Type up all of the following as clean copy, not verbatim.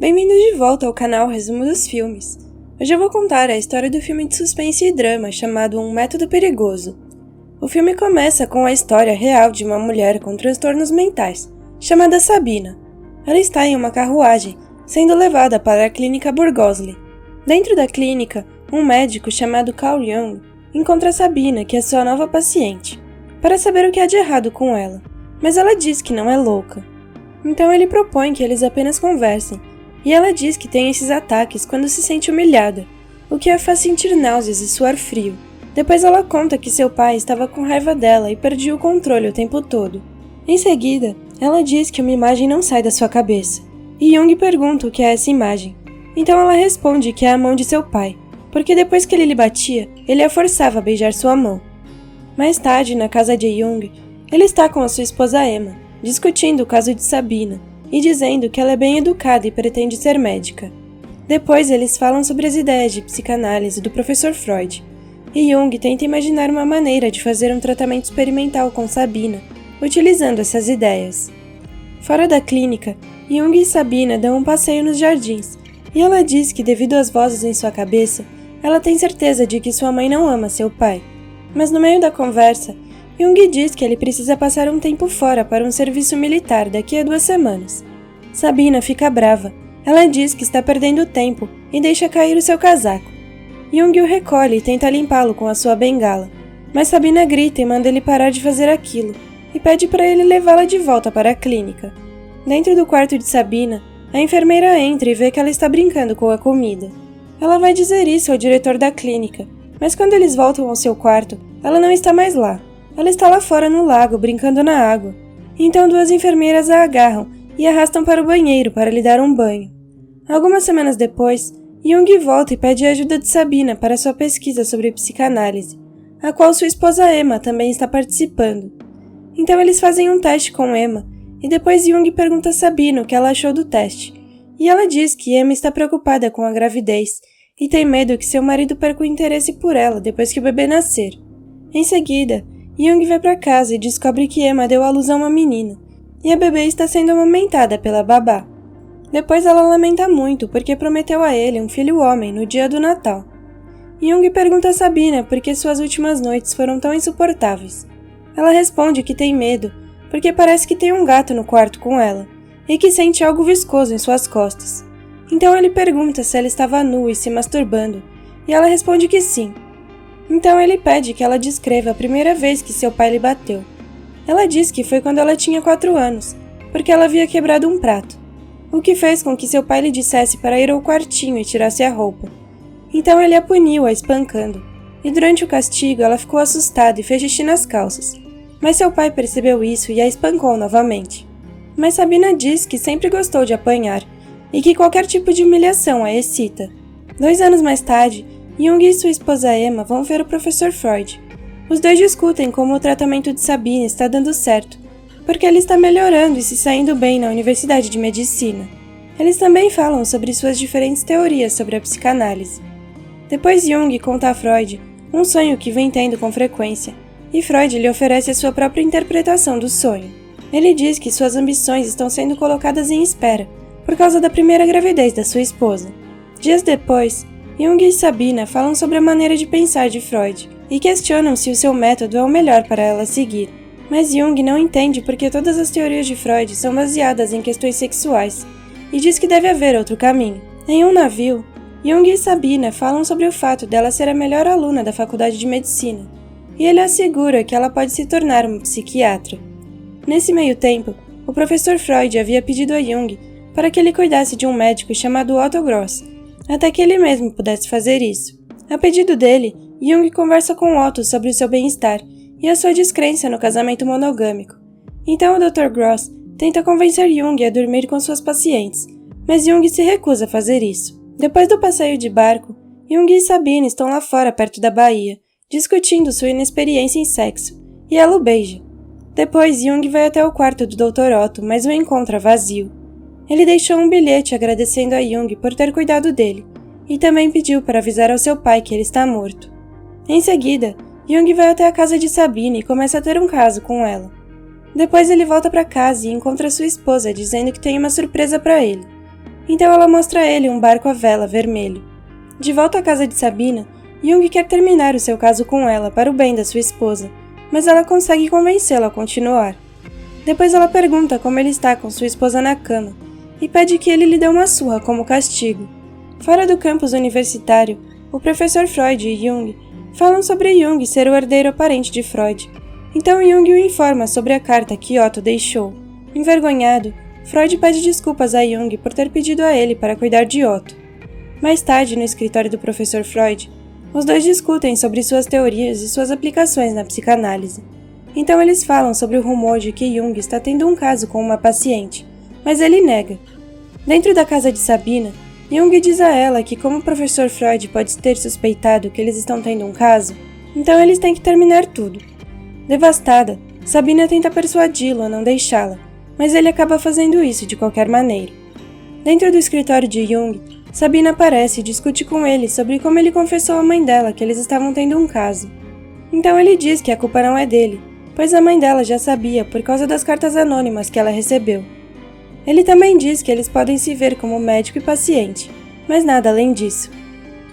Bem-vindos de volta ao canal Resumo dos Filmes. Hoje eu vou contar a história do filme de suspense e drama chamado Um Método Perigoso. O filme começa com a história real de uma mulher com transtornos mentais, chamada Sabina. Ela está em uma carruagem, sendo levada para a clínica Burgosli. Dentro da clínica, um médico chamado Carl Jung encontra Sabina, que é sua nova paciente, para saber o que há de errado com ela, mas ela diz que não é louca. Então ele propõe que eles apenas conversem, e ela diz que tem esses ataques quando se sente humilhada, o que a faz sentir náuseas e suar frio. Depois ela conta que seu pai estava com raiva dela e perdia o controle o tempo todo. Em seguida, ela diz que uma imagem não sai da sua cabeça, e Jung pergunta o que é essa imagem. Então ela responde que é a mão de seu pai, porque depois que ele lhe batia, ele a forçava a beijar sua mão. Mais tarde, na casa de Jung, ele está com a sua esposa Emma, discutindo o caso de Sabina, e dizendo que ela é bem educada e pretende ser médica. Depois eles falam sobre as ideias de psicanálise do professor Freud, e Jung tenta imaginar uma maneira de fazer um tratamento experimental com Sabina, utilizando essas ideias. Fora da clínica, Jung e Sabina dão um passeio nos jardins, e ela diz que devido às vozes em sua cabeça, ela tem certeza de que sua mãe não ama seu pai. Mas no meio da conversa, Jung diz que ele precisa passar um tempo fora para um serviço militar daqui a 2 semanas. Sabina fica brava. Ela diz que está perdendo tempo e deixa cair o seu casaco. Jung o recolhe e tenta limpá-lo com a sua bengala, mas Sabina grita e manda ele parar de fazer aquilo e pede para ele levá-la de volta para a clínica. Dentro do quarto de Sabina, a enfermeira entra e vê que ela está brincando com a comida. Ela vai dizer isso ao diretor da clínica, mas quando eles voltam ao seu quarto, ela não está mais lá. Ela está lá fora no lago, brincando na água. Então 2 enfermeiras a agarram e arrastam para o banheiro para lhe dar um banho. Algumas semanas depois, Jung volta e pede a ajuda de Sabina para sua pesquisa sobre psicanálise, a qual sua esposa Emma também está participando. Então eles fazem um teste com Emma, e depois Jung pergunta a Sabina o que ela achou do teste, e ela diz que Emma está preocupada com a gravidez e tem medo que seu marido perca o interesse por ela depois que o bebê nascer. Em seguida, Jung vai para casa e descobre que Emma deu à luz a uma menina, e a bebê está sendo amamentada pela babá. Depois ela lamenta muito porque prometeu a ele um filho homem no dia do Natal. Jung pergunta a Sabina por que suas últimas noites foram tão insuportáveis. Ela responde que tem medo porque parece que tem um gato no quarto com ela, e que sente algo viscoso em suas costas. Então ele pergunta se ela estava nua e se masturbando, e ela responde que sim. Então ele pede que ela descreva a primeira vez que seu pai lhe bateu. Ela diz que foi quando ela tinha 4 anos, porque ela havia quebrado um prato, o que fez com que seu pai lhe dissesse para ir ao quartinho e tirasse a roupa. Então ele a puniu, a espancando, e durante o castigo ela ficou assustada e fez xixi nas calças, mas seu pai percebeu isso e a espancou novamente. Mas Sabina diz que sempre gostou de apanhar, e que qualquer tipo de humilhação a excita. 2 anos mais tarde, Jung e sua esposa Emma vão ver o professor Freud. Os dois discutem como o tratamento de Sabina está dando certo, porque ele está melhorando e se saindo bem na Universidade de Medicina. Eles também falam sobre suas diferentes teorias sobre a psicanálise. Depois Jung conta a Freud um sonho que vem tendo com frequência, e Freud lhe oferece a sua própria interpretação do sonho. Ele diz que suas ambições estão sendo colocadas em espera, por causa da primeira gravidez da sua esposa. Dias depois, Jung e Sabina falam sobre a maneira de pensar de Freud e questionam se o seu método é o melhor para ela seguir. Mas Jung não entende porque todas as teorias de Freud são baseadas em questões sexuais e diz que deve haver outro caminho. Em um navio, Jung e Sabina falam sobre o fato dela ser a melhor aluna da faculdade de medicina e ele assegura que ela pode se tornar uma psiquiatra. Nesse meio tempo, o professor Freud havia pedido a Jung para que ele cuidasse de um médico chamado Otto Gross, até que ele mesmo pudesse fazer isso. A pedido dele, Jung conversa com Otto sobre o seu bem-estar e a sua descrença no casamento monogâmico. Então o Dr. Gross tenta convencer Jung a dormir com suas pacientes, mas Jung se recusa a fazer isso. Depois do passeio de barco, Jung e Sabina estão lá fora perto da baía, discutindo sua inexperiência em sexo, e ela o beija. Depois Jung vai até o quarto do Dr. Otto, mas o encontra vazio. Ele deixou um bilhete agradecendo a Jung por ter cuidado dele, e também pediu para avisar ao seu pai que ele está morto. Em seguida, Jung vai até a casa de Sabina e começa a ter um caso com ela. Depois ele volta para casa e encontra sua esposa dizendo que tem uma surpresa para ele. Então ela mostra a ele um barco à vela vermelho. De volta à casa de Sabina, Jung quer terminar o seu caso com ela para o bem da sua esposa, mas ela consegue convencê-la a continuar. Depois ela pergunta como ele está com sua esposa na cama e pede que ele lhe dê uma surra como castigo. Fora do campus universitário, o professor Freud e Jung falam sobre Jung ser o herdeiro aparente de Freud. Então Jung o informa sobre a carta que Otto deixou. Envergonhado, Freud pede desculpas a Jung por ter pedido a ele para cuidar de Otto. Mais tarde, no escritório do professor Freud, os dois discutem sobre suas teorias e suas aplicações na psicanálise. Então eles falam sobre o rumor de que Jung está tendo um caso com uma paciente, mas ele nega. Dentro da casa de Sabina, Jung diz a ela que como o professor Freud pode ter suspeitado que eles estão tendo um caso, então eles têm que terminar tudo. Devastada, Sabina tenta persuadi-lo a não deixá-la, mas ele acaba fazendo isso de qualquer maneira. Dentro do escritório de Jung, Sabina aparece e discute com ele sobre como ele confessou à mãe dela que eles estavam tendo um caso. Então ele diz que a culpa não é dele, pois a mãe dela já sabia por causa das cartas anônimas que ela recebeu. Ele também diz que eles podem se ver como médico e paciente, mas nada além disso.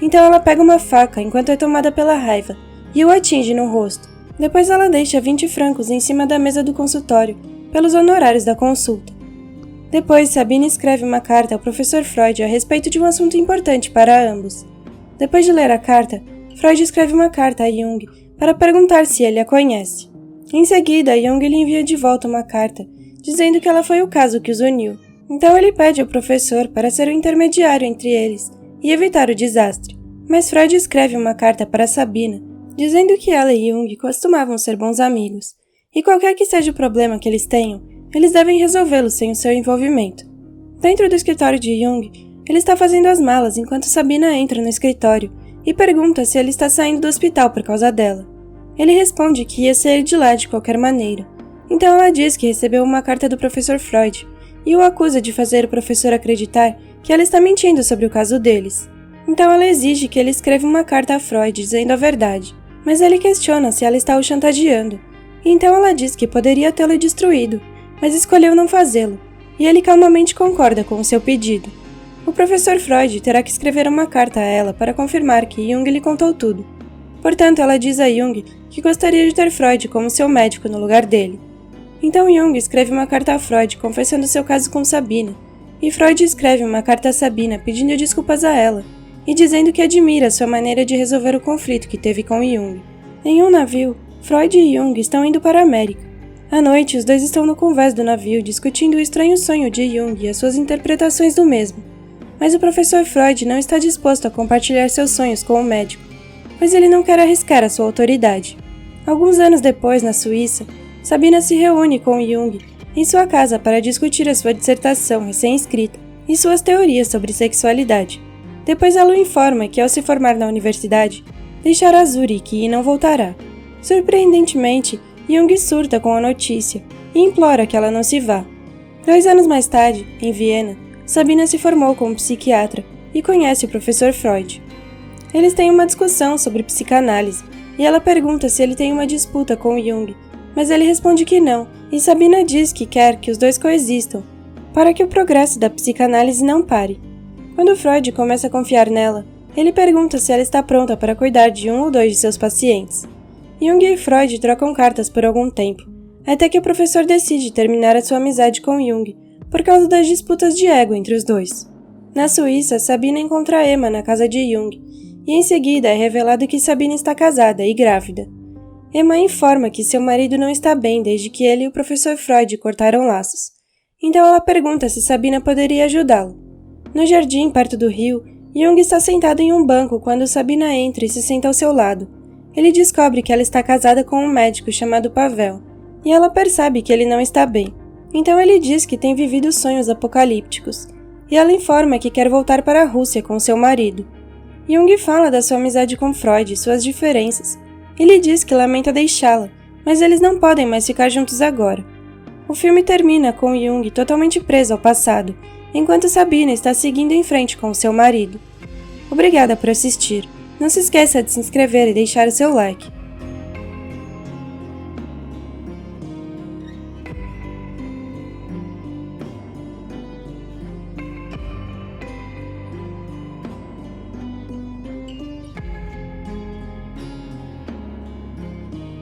Então ela pega uma faca enquanto é tomada pela raiva e o atinge no rosto. Depois ela deixa 20 francos em cima da mesa do consultório, pelos honorários da consulta. Depois, Sabina escreve uma carta ao professor Freud a respeito de um assunto importante para ambos. Depois de ler a carta, Freud escreve uma carta a Jung para perguntar se ele a conhece. Em seguida, Jung lhe envia de volta uma carta, dizendo que ela foi o caso que os uniu. Então ele pede ao professor para ser o intermediário entre eles e evitar o desastre. Mas Freud escreve uma carta para Sabina, dizendo que ela e Jung costumavam ser bons amigos, e qualquer que seja o problema que eles tenham, eles devem resolvê-lo sem o seu envolvimento. Dentro do escritório de Jung, ele está fazendo as malas enquanto Sabina entra no escritório e pergunta se ele está saindo do hospital por causa dela. Ele responde que ia sair de lá de qualquer maneira. Então ela diz que recebeu uma carta do professor Freud e o acusa de fazer o professor acreditar que ela está mentindo sobre o caso deles. Então ela exige que ele escreva uma carta a Freud dizendo a verdade. Mas ele questiona se ela está o chantageando, e então ela diz que poderia tê-lo destruído, mas escolheu não fazê-lo, e ele calmamente concorda com o seu pedido. O professor Freud terá que escrever uma carta a ela para confirmar que Jung lhe contou tudo. Portanto, ela diz a Jung que gostaria de ter Freud como seu médico no lugar dele. Então Jung escreve uma carta a Freud confessando seu caso com Sabina, e Freud escreve uma carta a Sabina pedindo desculpas a ela, e dizendo que admira sua maneira de resolver o conflito que teve com Jung. Em um navio, Freud e Jung estão indo para a América. À noite, os dois estão no convés do navio discutindo o estranho sonho de Jung e as suas interpretações do mesmo. Mas o professor Freud não está disposto a compartilhar seus sonhos com o médico, pois ele não quer arriscar a sua autoridade. Alguns anos depois, na Suíça, Sabina se reúne com Jung em sua casa para discutir a sua dissertação recém-escrita e suas teorias sobre sexualidade. Depois ela o informa que, ao se formar na universidade, deixará Zurique e não voltará. Surpreendentemente, Jung surta com a notícia e implora que ela não se vá. 2 anos mais tarde, em Viena, Sabina se formou como psiquiatra e conhece o professor Freud. Eles têm uma discussão sobre psicanálise e ela pergunta se ele tem uma disputa com Jung, mas ele responde que não, e Sabina diz que quer que os dois coexistam, para que o progresso da psicanálise não pare. Quando Freud começa a confiar nela, ele pergunta se ela está pronta para cuidar de 1 ou 2 de seus pacientes. Jung e Freud trocam cartas por algum tempo, até que o professor decide terminar a sua amizade com Jung, por causa das disputas de ego entre os dois. Na Suíça, Sabina encontra Emma na casa de Jung, e em seguida é revelado que Sabina está casada e grávida. Emma informa que seu marido não está bem desde que ele e o professor Freud cortaram laços. Então ela pergunta se Sabina poderia ajudá-lo. No jardim, perto do rio, Jung está sentado em um banco quando Sabina entra e se senta ao seu lado. Ele descobre que ela está casada com um médico chamado Pavel, e ela percebe que ele não está bem. Então ele diz que tem vivido sonhos apocalípticos, e ela informa que quer voltar para a Rússia com seu marido. Jung fala da sua amizade com Freud e suas diferenças. Ele diz que lamenta deixá-la, mas eles não podem mais ficar juntos agora. O filme termina com Jung totalmente preso ao passado, enquanto Sabina está seguindo em frente com seu marido. Obrigada por assistir. Não se esqueça de se inscrever e deixar o seu like.